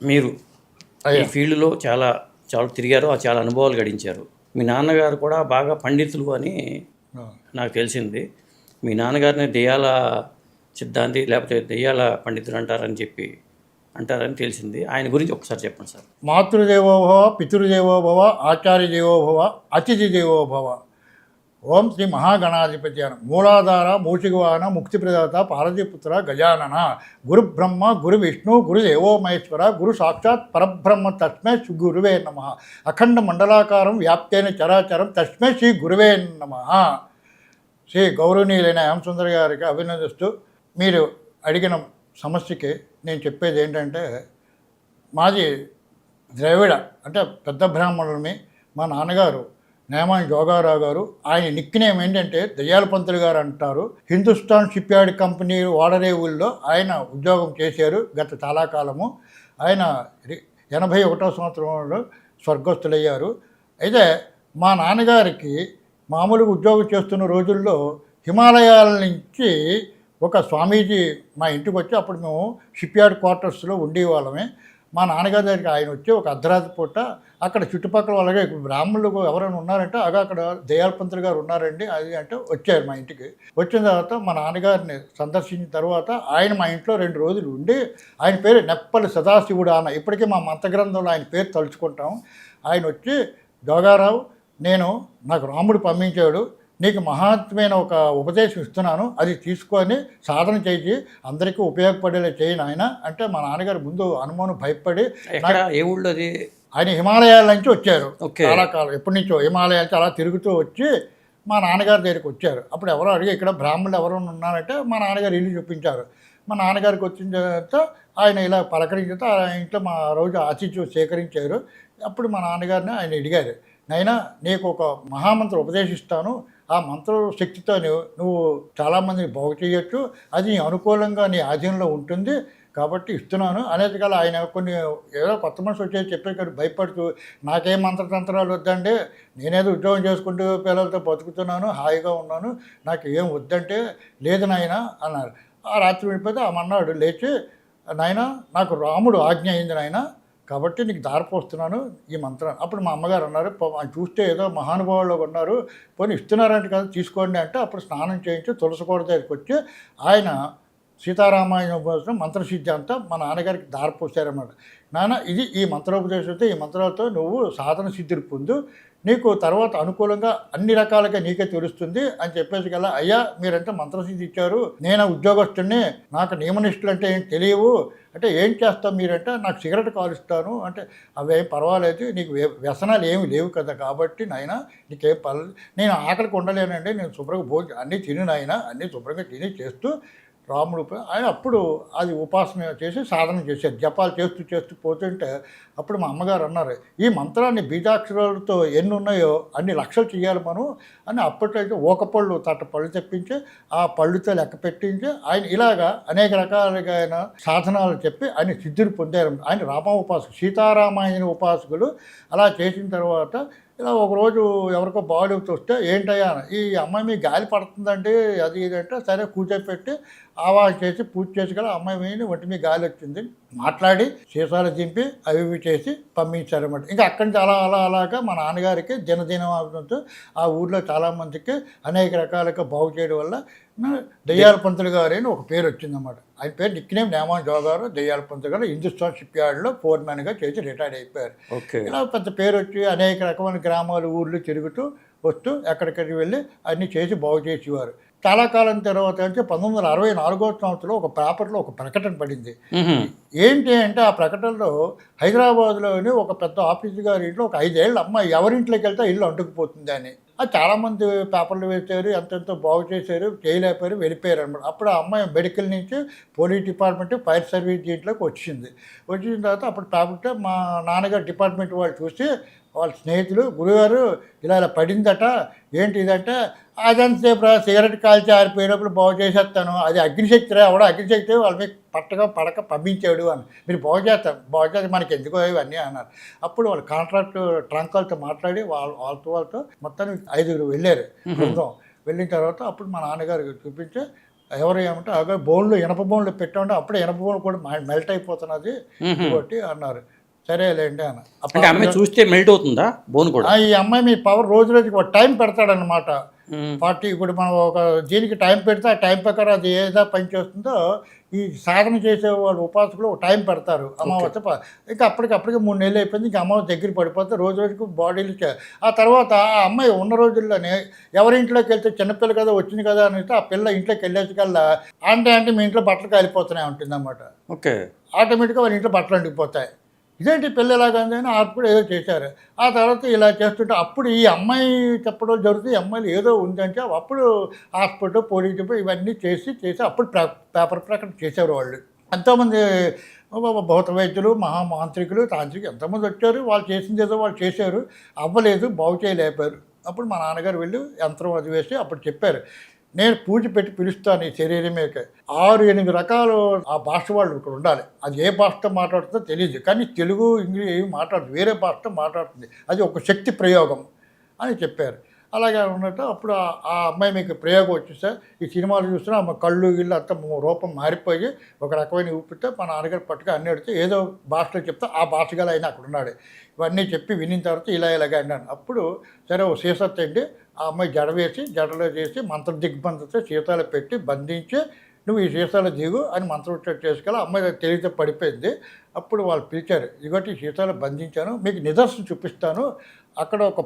మీరు ఈ ఫీల్డ్లో చాలా చాలా తిరిగారు, చాలా అనుభవాలు గడించారు. మీ నాన్నగారు కూడా బాగా పండితులు అని నాకు తెలిసింది. మీ నాన్నగారిని దెయ్యాల సిద్ధాంతి లేకపోతే దెయ్యాల పండితులు అంటారని తెలిసింది. ఆయన గురించి ఒకసారి చెప్పండి సార్. మాతృదేవోభవ, పితృదేవోభవ, ఆచార్య దేవోభవ, అతిథి దేవోభవ. ఓం శ్రీ మహాగణాధిపతి అన మూలాధార మూషికవాహన ముక్తిప్రదాత పార్వతీపుత్ర గజానన గురు బ్రహ్మ గురు విష్ణు గురు దేవో మహేశ్వర గురు సాక్షాత్ పరబ్రహ్మ తస్మై శ్రీ గురువే నమ. అఖండ మండలాకారం వ్యాప్తైన చరాచరం తస్మై శ్రీ గురువే నమ. శ్రీ గౌరవనీయులైన హేమసుందర్ గారికి అభినందిస్తూ మీరు అడిగిన సమస్యకి నేను చెప్పేది ఏంటంటే, మాది ద్రవిడ అంటే పెద్ద బ్రాహ్మణులమి. మా నాన్నగారు నేమాని జోగారావు గారు, ఆయన నిక్నేమ్ ఏంటంటే దయ్యాల పంతులు గారు అంటారు. హిందుస్థాన్ షిప్ యార్డ్ కంపెనీ ఓడరేవుల్లో ఆయన ఉద్యోగం చేశారు గత చాలా కాలము. ఆయన 81వ సంవత్సరంలో స్వర్గస్థులయ్యారు. అయితే మా నాన్నగారికి మామూలుగా ఉద్యోగం చేస్తున్న రోజుల్లో హిమాలయాల నుంచి ఒక స్వామీజీ మా ఇంటికి వచ్చి, అప్పుడు మేము షిప్ యార్డ్ క్వార్టర్స్లో ఉండేవాళ్ళమే. మా నాన్నగారి దగ్గరికి ఆయన వచ్చి ఒక అర్ధరాత్రి పూట అక్కడ చుట్టుపక్కల వాళ్ళగా బ్రాహ్మణులు ఎవరైనా ఉన్నారంటే అక్కడ దయాల పంతులు గారు ఉన్నారండి అది అంటే వచ్చారు మా ఇంటికి. వచ్చిన తర్వాత మా నాన్నగారిని సందర్శించిన తర్వాత ఆయన మా ఇంట్లో 2 రోజులు ఉండి, ఆయన పేరు నెప్పలి సదాశివుడు అన్న, ఇప్పటికీ మా మంత్రగ్రంథంలో ఆయన పేరు తలుచుకుంటాం. ఆయన వచ్చి, జోగారావు నాకు రాముడు పంపించాడు, నీకు మహాత్మైన ఒక ఉపదేశం ఇస్తున్నాను, అది తీసుకొని సాధన చేసి అందరికీ ఉపయోగపడేలా చేయి నాయన అంటే, మా నాన్నగారు ముందు అనుమానం భయపడి, ఏ ఊళ్ళో అది? ఆయన హిమాలయాల నుంచి వచ్చారు. చాలా కాలం ఎప్పటి నుంచో హిమాలయాల నుంచి అలా తిరుగుతూ వచ్చి మా నాన్నగారి దగ్గరికి వచ్చారు. అప్పుడు ఎవరో అడిగి ఇక్కడ బ్రాహ్మణులు ఎవరు ఉన్నారంటే మా నాన్నగారు ఇల్లు చూపించారు. మా నాన్నగారికి వచ్చిన తర్వాత ఆయన ఇలా పలకరించిన తర్వాత ఆయన ఇంట్లో మా రోజు ఆతిథ్యం సేకరించారు. అప్పుడు మా నాన్నగారిని ఆయన అడిగారు, నైనా నీకు ఒక మహామంత్రం ఉపదేశిస్తాను, ఆ మంత్ర శక్తితో నువ్వు చాలామందిని బాగు చేయొచ్చు, అది నీ అనుకూలంగా నీ ఆధీనంలో ఉంటుంది కాబట్టి ఇస్తున్నాను అనేది. కాదు ఆయన కొన్ని ఏదో కొత్త మనిషి వచ్చేది చెప్పే కానీ భయపడుతూ, నాకేం మంత్రతంత్రాలు వద్దండి, నేనేదో ఉద్యోగం చేసుకుంటూ పిల్లలతో బతుకుతున్నాను, హాయిగా ఉన్నాను, నాకు ఏం వద్దంటే, లేదు నాయన అన్నారు. ఆ రాత్రి విడిపోతే ఆ మన్నాడు లేచి, నాయన నాకు రాముడు ఆజ్ఞ అయింది నాయన, కాబట్టి నీకు దారిపోస్తున్నాను ఈ మంత్రాన్ని. అప్పుడు మా అమ్మగారు అన్నారు, చూస్తే ఏదో మహానుభావులు ఉన్నారు, పోనీ ఇస్తున్నారంటే కదా తీసుకోండి అంటే, అప్పుడు స్నానం చేయించి తులసికోట దగ్గరికి వచ్చి ఆయన సీతారామాయణ మంత్రసిద్ధి అంతా మా నాన్నగారికి దారిపోసారన్నమాట. నాన్న ఇది ఈ మంత్రోపదేశంతో ఈ మంత్రాలతో నువ్వు సాధన సిద్ధిని పొందు, నీకు తర్వాత అనుకూలంగా అన్ని రకాలుగా నీకే తెలుస్తుంది అని చెప్పేసి గల, అయ్యా మీరంటే మంత్రసిద్ధి ఇచ్చారు, నేను ఉద్యోగస్తుని, నాకు నియమనిష్ఠులు అంటే ఏం తెలియవు అంటే, ఏం చేస్తాం మీరంటే, నాకు సిగరెట్ కాలుస్తాను అంటే, అవేం పర్వాలేదు, నీకు వ్యసనాలు ఏమి లేవు కదా, కాబట్టి నాయన నీకేం పర్లేదు, నేను ఆకలికి ఉండలేనండి, నేను శుభ్రంగా భోజనం అన్నీ తిని నాయన, అన్నీ శుభ్రంగా తిని చేస్తూ రాముడు ఆయన అప్పుడు అది ఉపాసన చేసి సాధన చేశారు. జపాలు చేస్తూ చేస్తూ పోతుంటే అప్పుడు మా అమ్మగారు అన్నారు, ఈ మంత్రాన్ని బీజాక్షరాలతో ఎన్ని ఉన్నాయో అన్ని లక్షలు చేయాలి మనం అని. అప్పట్లో ఒక పళ్ళు తట్ట పళ్ళు తెప్పించి ఆ పళ్ళుతో లెక్క పెట్టించి ఆయన ఇలాగా అనేక రకాలుగా ఆయన సాధనాలు చెప్పి ఆయన సిద్ధిని పొందారు. ఆయన రామ ఉపాసకులు, సీతారామాయణ ఉపాసకులు. అలా చేసిన తర్వాత ఇలా ఒకరోజు ఎవరికో బాడీతో వస్తే, ఏంటయ్యా ఈ అమ్మాయి మీ గాలి పడుతుందండి అది ఇదంటే, సరే కూర్చోపెట్టి ఆవాహన చేసి పూజ చేసి గల అమ్మాయి మీద ఒంటి మీద గాలి వచ్చింది, మాట్లాడి సీసాలు దింపి అవి ఇవి చేసి పంపించారన్నమాట. ఇంకా అక్కడి నుంచి అలాగా మా నాన్నగారికి దినదినం ఆ ఊర్లో చాలామందికి అనేక రకాలుగా బాగు చేయడం వల్ల దెయ్యాల పంతులు గారు అని ఒక పేరు వచ్చిందన్నమాట. ఆయన పేరు నిక్నేమ్ నేమాని జోగారు దెయ్యాల పంతులు గారు. హిందుస్థాన్ షిప్ యార్డ్లో ఫోర్మ్యాన్గా చేసి రిటైర్డ్ అయిపోయారు. ఇలా పెద్ద పేరు వచ్చి అనేక రకమైన గ్రామాలు ఊర్లు తిరుగుతూ వస్తూ ఎక్కడికక్కడికి వెళ్ళి అన్నీ చేసి బాగు చేసేవారు. చాలా కాలం తర్వాత అంటే 1964వ సంవత్సరంలో ఒక పేపర్లో ఒక ప్రకటన పడింది. ఏంటి అంటే, ఆ ప్రకటనలో హైదరాబాద్లోని ఒక పెద్ద ఆఫీసు గారి ఇంట్లో ఒక 5 ఏళ్ళ అమ్మాయి ఎవరింట్లోకి వెళ్తే ఇల్లు అంటుకుపోతుంది అని. అది చాలామంది పేపర్లు వేశారు, ఎంతెంతో బాగు చేశారు, చేయలేకపోయారు, వెళ్ళిపోయారు అనమాట. అప్పుడు ఆ అమ్మాయి మెడికల్ నుంచి పోలీస్ డిపార్ట్మెంట్, ఫైర్ సర్వీస్ దీంట్లోకి వచ్చిన తర్వాత అప్పుడు పేపర్ మా నాన్నగారు డిపార్ట్మెంట్ వాళ్ళు చూసి వాళ్ళ స్నేహితులు, గురుగారు ఇలా పడిందట, ఏంటి ఇదంటే, అదంతసేపు సిగరెట్ కాల్చి ఆరిపోయినప్పుడు బాగు చేసేస్తాను, అది అగ్నిశక్తి ఎవడో అగ్నిశక్తి వాళ్ళ మీద పడక పంపించాడు అని, మీరు బాగు చేస్తే మనకి ఎందుకో ఇవన్నీ అన్నారు. అప్పుడు వాళ్ళు కాంట్రాక్ట్ ట్రంకాలతో మాట్లాడి వాళ్ళతో మొత్తానికి 5గురు వెళ్ళారు బృందం. వెళ్ళిన తర్వాత అప్పుడు మా నాన్నగారు చూపించి ఎవరు ఏమంటే అక్కడ బౌన్లో ఇనప బౌన్లో పెట్టామంటే అప్పుడే ఇనప బౌన్ కూడా మెల్ట్ అయిపోతున్నది ఇంకోటి అన్నారు. సరేలేండి అన్న. అంటే అమ్మాయి చూస్తే మెల్ట్ అవుతుందా బోన్ కూడా? ఈ అమ్మాయి మీ పవర్ రోజు రోజుకి ఒక టైం పెడతాడనమాట. 40 ఇప్పుడు మనం ఒక దీనికి టైం పెడితే ఆ టైం ప్రకారం అది ఏదో పని చేస్తుందో ఈ సాధన చేసే వాళ్ళు ఉపాసకులు ఒక టైం పెడతారు అమావాస్య. ఇంకా అప్పటికప్పటికి 3 నెలలు అయిపోయింది, ఇంకా అమావాస్య దగ్గర పడిపోతే రోజు రోజుకి బాడీలు ఆ తర్వాత ఆ అమ్మాయి ఉన్న రోజుల్లోనే ఎవరింట్లోకి వెళ్తే చిన్నపిల్ల కదా వచ్చింది కదా అని ఆ పిల్ల ఇంట్లోకి వెళ్ళేసరికల్లా అంటే మీ ఇంట్లో బట్టలు కాలిపోతున్నాయి ఉంటుంది అన్నమాట. ఓకే. ఆటోమేటిక్గా వాళ్ళ ఇంట్లో బట్టలు అంటిపోతాయి. ఇదేంటి పిల్లలాగా అని అప్పుడు ఏదో చేశారు. ఆ తర్వాత ఇలా చేస్తుంటే అప్పుడు ఈ అమ్మాయి చెప్పడం జరుగుతుంది. ఈ అమ్మాయిలు ఏదో ఉందంటే అప్పుడు హాస్పిటల్ పోలీస్ ఇవన్నీ చేసి అప్పుడు పేపర్ ప్రకటన చేశారు వాళ్ళు. ఎంతోమంది భౌత వైద్యులు, మహామాంత్రికులు, తాంత్రికులు ఎంతోమంది వచ్చారు. వాళ్ళు చేసింది ఏదో వాళ్ళు చేశారు, అవ్వలేదు, బాగు చేయలేపారు. అప్పుడు మా నాన్నగారు వెళ్ళి యంత్రం అది వేసి అప్పుడు చెప్పారు, నేను పూజ పెట్టి పిలుస్తాను ఈ శరీరమేక 6-8 రకాలు ఆ భాష వాళ్ళు ఇక్కడ ఉండాలి. అది ఏ భాషతో మాట్లాడుతుందో తెలియదు, కానీ తెలుగు ఇంగ్లీష్ ఏమి మాట్లాడదు, వేరే భాషతో మాట్లాడుతుంది. అది ఒక శక్తి ప్రయోగం అని చెప్పారు. అలాగే ఉన్నట్టు అప్పుడు ఆ అమ్మాయి మీకు ప్రయోగం వచ్చేసా ఈ సినిమాలు చూస్తున్నా ఆమె కళ్ళు గిళ్ళు అంతా రూపం మారిపోయి ఒక రకమైన ఊపితే మా నాన్నగారు పట్టుకు అన్నీ అడిగితే ఏదో భాషలో చెప్తే ఆ భాష గల అయినా అక్కడ ఉన్నాడు. ఇవన్నీ చెప్పి వినిన తర్వాత ఇలాగే అన్నాను. అప్పుడు సరే ఓ సీసత్తండి ఆ అమ్మాయి జడ వేసి జడలో చేసి మంత్ర దిగ్బంధతో సీతాలు పెట్టి బంధించి నువ్వు ఈ సీసాలు దిగు అని మంత్రం చేసుకెళ్ళి అమ్మాయి తెలివితే పడిపోయింది. అప్పుడు వాళ్ళు పిలిచారు, ఇదిగోటి ఈ సీసాలు బంధించాను, మీకు నిదర్శనం చూపిస్తాను, అక్కడ ఒక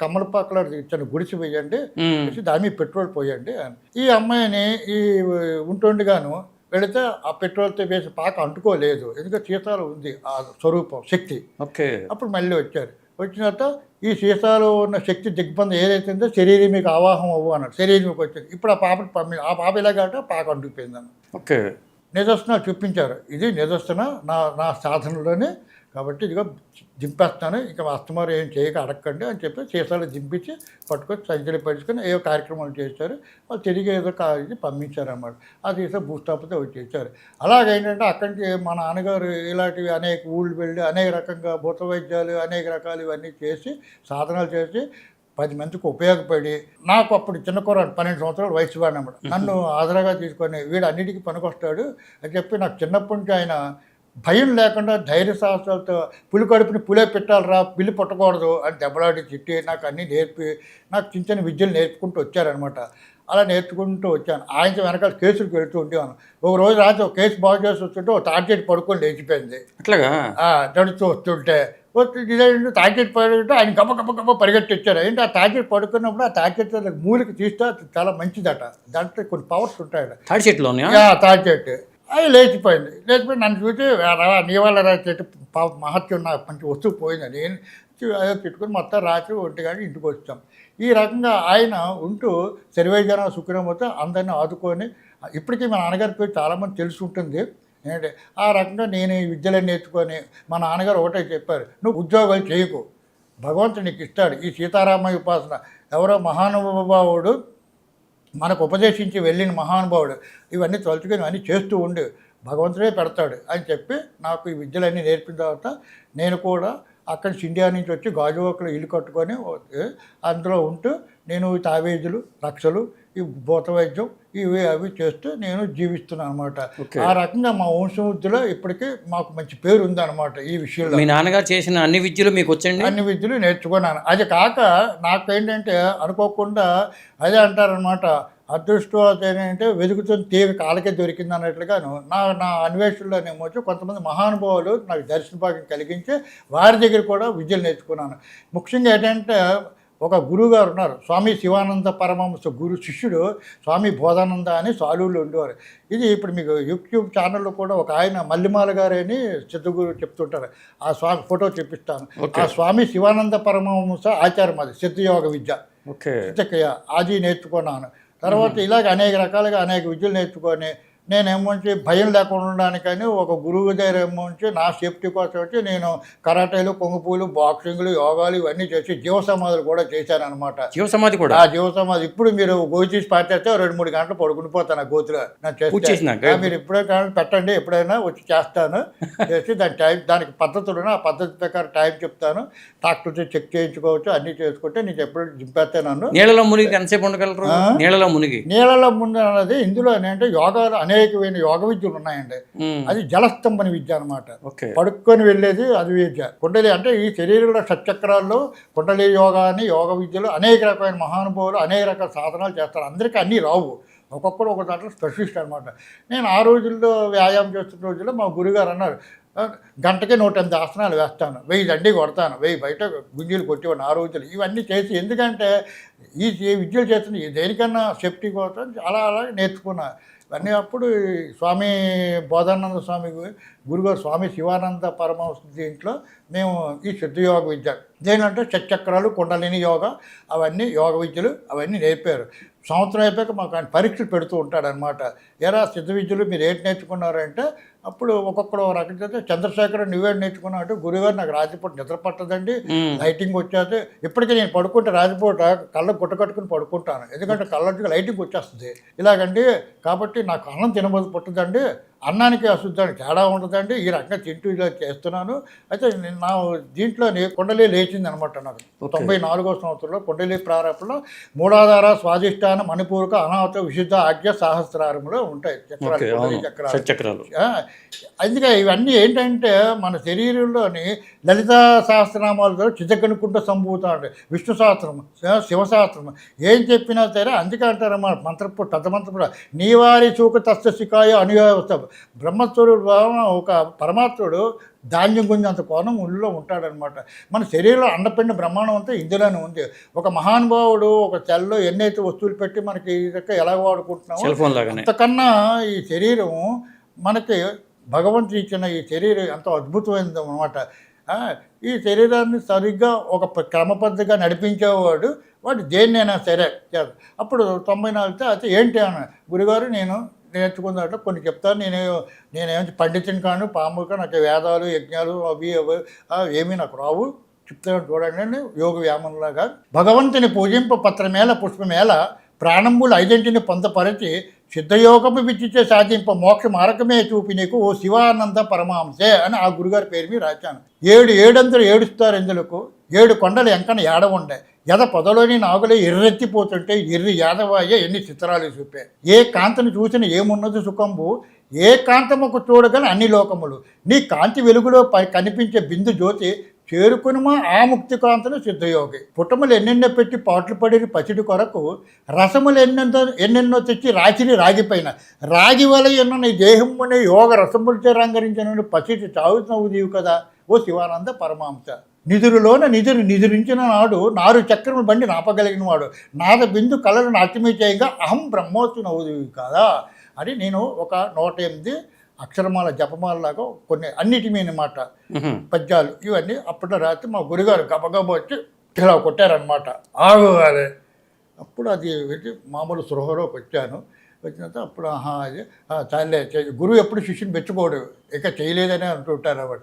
కమలపాకలో ఇచ్చాను, గుడిసి వేయండి, దాని మీద పెట్రోల్ పోయండి అని. ఈ అమ్మాయిని ఈ ఉంటుండగాను వెళితే ఆ పెట్రోల్తో వేసి పాక అంటుకోలేదు, ఎందుకంటే సీసాలు ఉంది ఆ స్వరూపం శక్తి. ఓకే. అప్పుడు మళ్ళీ వచ్చారు. వచ్చినాక ఈ సీసాలో ఉన్న శక్తి దిగ్బంధం ఏదైతే ఉందో శరీరం మీకు ఆవాహం అవ్వు అన్నాడు. శరీరం మీకు వచ్చింది. ఇప్పుడు ఆ పాప ఇలాగంటే పాక అంటుకుపోయింది అన్న. ఓకే. నిదర్శనాలు చూపించారు, ఇది నిదర్శన నా సాధనలోనే, కాబట్టి ఇదిగో దింపేస్తాను, ఇంకా అస్తమారు ఏం చేయక అడగండి అని చెప్పి సీసాలు దింపించి పట్టుకొని సంచలి పడుచుకొని ఏవో కార్యక్రమాలు చేశారు. వాళ్ళు తిరిగి ఏదో కాలేజీ పంపించారన్నమాట. ఆ సీసా భూస్థాపితే వచ్చేసారు. అలాగేంటంటే అక్కడి నుంచి మా నాన్నగారు ఇలాంటివి అనేక ఊళ్ళు వెళ్ళి అనేక రకంగా భూత వైద్యాలు అనేక రకాలు ఇవన్నీ చేసి సాధనాలు చేసి 10 మందికి ఉపయోగపడి, నాకు అప్పుడు చిన్న కుర్రాడు 12 సంవత్సరాలు వయసు వాడినమాట, నన్ను ఆదరాగా తీసుకొని వీడు అన్నిటికీ పనికొస్తాడు అని చెప్పి నాకు చిన్నప్పటి నుంచి ఆయన భయం లేకుండా ధైర్య సాహసాలతో పులి కడుపుని పులే పెట్టాలరా, పిల్లి పుట్టకూడదు అని దెబ్బలాడి తిట్టి నాకు అన్నీ నేర్పి నాకు చిన్న చిన్న విద్యలు నేర్పుకుంటూ వచ్చారనమాట. అలా నేర్చుకుంటూ వచ్చాను. ఆయనతో వెనకాల కేసులకు వెళ్తూ ఉండేవాను. ఒక రోజు రాత్రి ఒక కేసు బాగు చేసి వస్తుంటే ఒక తాటి పడుకొని లేచిపోయింది. అట్లాగా నడుస్తూ వస్తుంటే ఇదేంటి తాటి పడుకుంటే ఆయన గబ్బ పరిగెట్టి వచ్చారు. ఏంటి ఆ తాటి పడుకున్నప్పుడు ఆ తాటి మూలికి తీస్తే చాలా మంచిదట, దాంట్లో కొన్ని పవర్స్ ఉంటాయట. తాటి చెట్లు తాటి చెట్టు అది లేచిపోయింది. నన్ను చూసి నీ వల్ల చెట్టు మహత్యం నాకు మంచి వస్తువు పోయిందని నేను అదే పెట్టుకుని మొత్తం రాత్రి 1 గంటకి ఇంటికి వచ్చాం. ఈ రకంగా ఆయన ఉంటూ సర్వేజన సుఖినమతో అందరినీ ఆదుకొని, ఇప్పటికీ మా నాన్నగారి పేరు చాలామంది తెలిసి ఉంటుంది. ఏంటంటే ఆ రకంగా నేను ఈ విద్యలను నేర్చుకొని మా నాన్నగారు ఒకటే చెప్పారు, నువ్వు ఉద్యోగాలు చేయకు, భగవంతుడు నీకు ఇస్తాడు. ఈ సీతారామయ్య ఉపాసన ఎవరో మహానుభావుడు మనకు ఉపదేశించి వెళ్ళిన మహానుభావుడు, ఇవన్నీ తలుచుకొని ఇవన్నీ చేస్తూ ఉండి భగవంతుడే పెడతాడు అని చెప్పి నాకు ఈ విద్యలన్నీ నేర్పిన తర్వాత నేను కూడా అక్కడి నుంచి ఇండియా నుంచి వచ్చి గాజువాకలో ఇల్లు కట్టుకొని అందులో ఉంటూ నేను తావేజులు రక్షలు ఈ భూత వైద్యం ఇవి అవి చేస్తూ నేను జీవిస్తున్నాను అనమాట. ఆ రకంగా మా వంశవృద్ధిలో ఇప్పటికీ మాకు మంచి పేరు ఉందన్నమాట ఈ విషయంలో. మీ నాన్నగారు చేసిన అన్ని విద్యలు మీకు వచ్చండి? అన్ని విద్యలు నేర్చుకున్నాను. అది కాక నాకేంటంటే అనుకోకుండా అదే అంటారనమాట, అదృష్టం ఏంటంటే వెతుకుతున్న తీగ కాళ్ళకే దొరికింది అన్నట్లుగాను నా అన్వేషణలోనేమో కొంతమంది మహానుభావులు నాకు దర్శన భాగ్యం కలిగించి వారి దగ్గర కూడా విద్యలు నేర్చుకున్నాను. ముఖ్యంగా ఏంటంటే ఒక గురువు గారు ఉన్నారు, స్వామి శివానంద పరమహంస గురు శిష్యుడు స్వామి బోధానంద అని సాలూరులో ఉండేవారు. ఇది ఇప్పుడు మీకు యూట్యూబ్ ఛానల్లో కూడా ఒక ఆయన మల్లిమాల గారని సిద్ధగురు చెప్తుంటారు, ఆ స్వామి ఫోటో చూపిస్తాను. ఆ స్వామి శివానంద పరమహంస ఆచారం అది సిద్ధయోగ విద్య, సిద్ధక్రియ అది నేర్చుకున్నాను. తర్వాత ఇలాగ అనేక రకాలుగా అనేక విద్యలు నేర్చుకొని నేనేమోంచి భయం లేకుండా ఉండడానికని ఒక గురువు దగ్గర ఏమోంచి నా సేఫ్టీ కోసం వచ్చి నేను కరాటేలు, కుంగుపూలు, బాక్సింగ్లు, యోగాలు ఇవన్నీ చేసి జీవ సమాధులు కూడా చేశానమాట. జీవ సమాధి కూడా? ఆ జీవ సమాధి ఇప్పుడు మీరు గోచి తీసి పాటేస్తే 2-3 గంటలు పడుకుని పోతాను ఆ గోతులో. మీరు ఇప్పుడే పెట్టండి, ఎప్పుడైనా వచ్చి చేస్తాను. చేసి దానికి పద్ధతులు ఆ పద్ధతి ప్రకారం టైం చెప్తాను. డాక్టర్తో చెక్ చేయించుకోవచ్చు, అన్నీ చేసుకుంటే నేను ఎప్పుడు జింపేస్తాను. నీళ్ళలో మునిగి ఎంతసేపు ఉండగలరు? నీళ్ళలో మునిగి అన్నది ఇందులో ఏంటంటే యోగాలు అనేకమైన యోగ విద్యలు ఉన్నాయండి. అది జలస్తంభన విద్య అనమాట. పడుక్కొని వెళ్ళేది అది విద్య. కుండలి అంటే ఈ శరీరంలో షట్చక్రాల్లో కుండలి యోగా అని యోగ విద్యలు అనేక రకమైన మహానుభావులు అనేక రకాల సాధనాలు చేస్తారు. అందరికీ అన్నీ రావు, ఒక్కొక్కరు ఒక దాంట్లో స్పెషలిస్ట్ అనమాట. నేను ఆ రోజుల్లో వ్యాయామం చేస్తున్న రోజుల్లో మా గురుగారు అన్నారు, గంటకే 108 ఆసనాలు వేస్తాను, 1000 దండి కొడతాను, 1000 బయట గుంజీలు కొట్టేవాడిని ఆ రోజులు. ఇవన్నీ చేసి ఎందుకంటే ఈ విద్యలు చేస్తున్న దేనికన్నా సేఫ్టీ కోసం అలా నేర్చుకున్నా. ఇవన్నీ అప్పుడు స్వామి బోధానంద స్వామి గురుగారు స్వామి శివానంద పరమహంస దీంట్లో మేము ఈ సిద్ధయోగ విద్య దేనంటే షట్చక్రాలు, కుండలిని యోగా, అవన్నీ యోగ విద్యలు అవన్నీ నేర్పారు. సంవత్సరం అయిపోయాక మాకు ఆయన పరీక్షలు పెడుతూ ఉంటాడనమాట. ఎరా సిద్ధ విద్యలు మీరు ఏంటి నేర్చుకున్నారంటే అప్పుడు ఒక్కొక్కడు రకం చేస్తే చంద్రశేఖర్ నువ్వేం నేర్చుకున్నావు అంటే గురుగారు నాకు రాత్రిపూట నిద్ర పట్టదండి, లైటింగ్ వచ్చేది. ఇప్పటికీ నేను పడుకుంటే రాత్రిపూట కళ్ళకు గుట్ట కట్టుకుని పడుకుంటాను, ఎందుకంటే కళ్ళకి లైటింగ్ వచ్చేస్తుంది ఇలాగండి. కాబట్టి నాకు అన్నం తినబోదు పుట్టదండి, అన్నానికి అశుద్ధానికి తేడా ఉండదండి, ఈ రకంగా తింటూ ఇలా చేస్తున్నాను. అయితే నా దీంట్లో కుండలి లేచింది అనమాట. నాకు 94వ సంవత్సరంలో కుండలి ప్రారంభంలో మూలాధార, స్వాధిష్టాన, మణిపూరక, అనాహత, విశుద్ధ, ఆజ్ఞ, సహస్రారంలో ఉంటాయి చక్రాలు. అందుకే ఇవన్నీ ఏంటంటే మన శరీరంలోని లలిత సహస్రనామాలతో చిత్తగనుకుంట సంభూత అంటే విష్ణు సహస్రం, శివశాస్త్రం ఏం చెప్పినా సరే అందుకే అంటారన్నమాట. మంత్రపు తదమంత్రపు నీవారి చూక తస్త శికాయ అనుయోగ బ్రహ్మస్వరుడు ఒక పరమాత్ముడు ధాన్యం గుంజంత కోణం ఊళ్ళో ఉంటాడనమాట. మన శరీరంలో అండపిండి బ్రహ్మాండం అంతా ఇందులోనే ఉంది. ఒక మహానుభావుడు ఒక సెల్లో ఎన్నైతే వస్తువులు పెట్టి మనకి ఎలా వాడుకుంటున్నామో అంతకన్నా ఈ శరీరం మనకి భగవంతుడు ఇచ్చిన ఈ శరీరం ఎంతో అద్భుతమైనది అనమాట. ఈ శరీరాన్ని సరిగ్గా ఒక క్రమపద్ధతిగా నడిపించేవాడు వాడు దేన్నైనా సరే. అప్పుడు 94 అయితే ఏంటి అన్న గురుగారు నేను నేర్చుకున్నట్లు కొన్ని చెప్తాను, నేనేమి పండితుని కాను, పాముగా నాకు వేదాలు, యజ్ఞాలు అవి ఏమీ నాకు రావు, చెప్తాను చూడండి. యోగ వ్యాయామంలాగా భగవంతుని పూజింప పత్రమేళ పుష్పమేళ ప్రాణంబులు 5 పొందపరిచి సిద్ధయోగము విచ్చిచే సాధింప మోక్ష మార్గమే చూపి నీకు ఓ శివానంద పరమహంసే అని ఆ గురుగారి పేరు మీద రాశాను. 7 ఏడుస్తారు ఎందులకు, 7 కొండలు ఎంకన ఏడవుండే ఎద పొదలోని నాగులే ఎర్రెత్తిపోతుంటే ఎర్రి యాదవాయ ఎన్ని చిత్రాలు చూపే. ఏ కాంతను చూసిన ఏమున్నది సుఖంబు, ఏ కాంతముకు చూడగల అన్ని లోకములు, నీ కాంతి వెలుగులో కనిపించే బిందు జ్యోతి చేరుకునిమా ఆ ముక్తి కాంతను సిద్ధయోగి. పుటములు ఎన్నెన్నో పెట్టి పాటలు పడిన పసిడి కొరకు రసములు ఎన్నెన్నో తెచ్చి రాచిని రాగిపైన రాగి వల ఎన్నో నీ దేహమునే యోగ రసములచే రంగరించిన పసిడి చావుతున్నవు నీవు కదా ఓ శివానంద పరమాంస. నిధురులోన నిధురించిన నాడు 4 చక్రములు బండి నాపగలిగిన వాడు, నాద బిందు కళలను అతిమిచేయంగా అహం బ్రహ్మోత్తు నవ్వుదివి కదా అని నేను ఒక 108 అక్షరమాల జపమాలలాగా కొన్ని అన్నిటి మీద మాట పద్యాలు ఇవన్నీ అప్పట్లో రాత్రి మా గురుగారు గబగబ వచ్చి ఇలా కొట్టారనమాట. ఆగోగాలి. అప్పుడు అది వెళ్ళి మామూలు సృహలోకి వచ్చాను. వచ్చిన తర్వాత అప్పుడు అది చాలే గురువు ఎప్పుడు శిష్యుని మెచ్చుకోడు, ఇక చేయలేదని అంటుంటారు అన్నమాట.